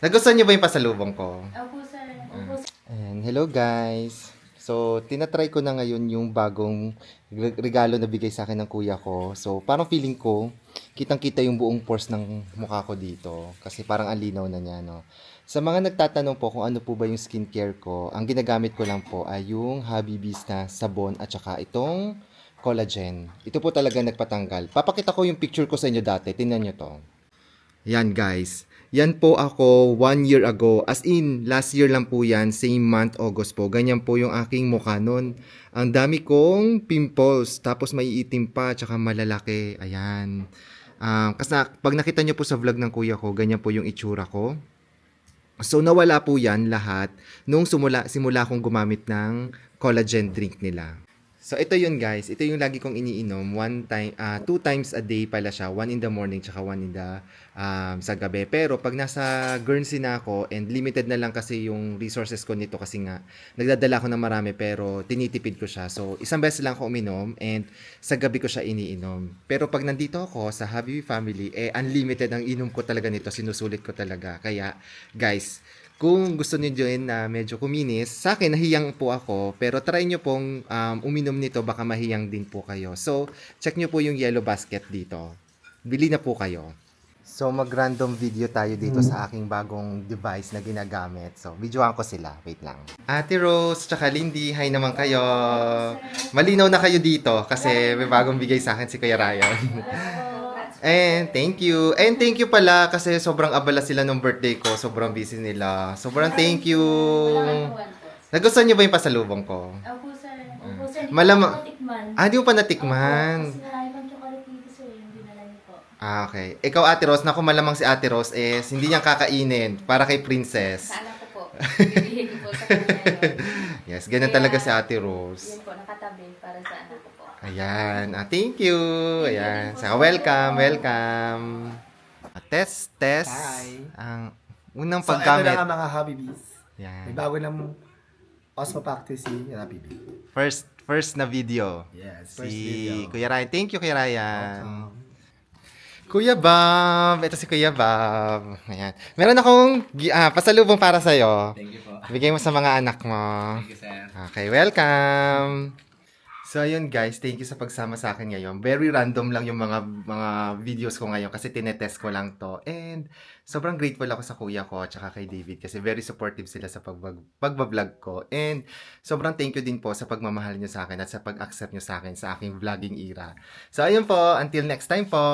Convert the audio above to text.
Nagustuhan niyo ba yung pasalubong ko? Opo, sir. Opo, sir. And hello guys. So, tinatry ko na ngayon yung bagong regalo na bigay sa akin ng kuya ko. So, parang feeling ko, kitang-kita yung buong pores ng mukha ko dito. Kasi parang ang linaw na niya, no? Sa mga nagtatanong po kung ano po ba yung skincare ko, ang ginagamit ko lang po ay yung Habibis na sabon at saka itong collagen. Ito po talaga nagpatanggal. Papakita ko yung picture ko sa inyo dati. Tingnan nyo to. Yan guys. Yan po ako 1 year ago. As in, last year lang po yan. Same month, August po. Ganyan po yung aking mukha nun. Ang dami kong pimples. Tapos may itim pa, tsaka malalaki. Ayan. Kasi pag nakita nyo po sa vlog ng kuya ko, ganyan po yung itsura ko. So nawala po yan lahat nung simula akong gumamit ng collagen drink nila. So ito yun guys, ito yung lagi kong iniinom, 2 times a day pala siya, 1 in the morning tsaka 1 in the sa gabi. Pero pag nasa Guernsey na ako and limited na lang kasi yung resources ko nito kasi nga nagdadala ako ng marami pero tinitipid ko siya. So isang beses lang ako uminom and sa gabi ko siya iniinom. Pero pag nandito ako sa Habibi Family, unlimited ang inom ko talaga nito, sinusulit ko talaga. Kaya guys, kung gusto niyo din na medyo kuminis, sa akin nahiyang po ako, pero try niyo pong uminom nito, baka mahiyang din po kayo. So, check niyo po yung yellow basket dito. Bili na po kayo. So, mag-random video tayo dito sa aking bagong device na ginagamit. So, videoan ko sila. Wait lang. Ate Rose, tsaka Lindy, hi naman kayo. Malinaw na kayo dito kasi may bagong bigay sa akin si Kuya Ryan. And thank you. And thank you pala kasi sobrang abala sila nung birthday ko. Sobrang busy nila. Sobrang thank you. Nagustuhan niyo ba yung pasalubong ko? Opo, sir. Opo, sir. Hindi Malama- ko natikman. Di mo pa natikman. Opo, kasi marami pang chocolate dito, sir. Yung dinala niyo po. Okay. Ikaw, Ate Rose, naku, malamang si Ate Rose hindi niya kakainin. Para kay Princess. Sa anak ko po. Bibigay ko po sa kanya yun. Yes, ganun talaga si Ate Rose. Yun po, nakatabi para sa anak ko po. Ayan. Thank you. Ayan. Saka welcome. Test. Hi. Ang unang So, paggamit. ito na nga mga Habibis. Yan. May bago ng Osmo Practice si Habibi. First na video. Yes, Si Kuya Ryan. Thank you, Kuya Ryan. Kuya Bob. Ito si Kuya Bob. Ayan. Meron akong pasalubong para sa'yo. Thank you po. Bigay mo sa mga anak mo. Thank you, sir. Okay, welcome. So, ayun guys, thank you sa pagsama sa akin ngayon. Very random lang yung mga videos ko ngayon kasi tinetest ko lang to. And sobrang grateful ako sa kuya ko at saka kay David kasi very supportive sila sa pagbablog ko. And sobrang thank you din po sa pagmamahal nyo sa akin at sa pag-accept nyo sa akin sa aking vlogging era. So, ayun po. Until next time po.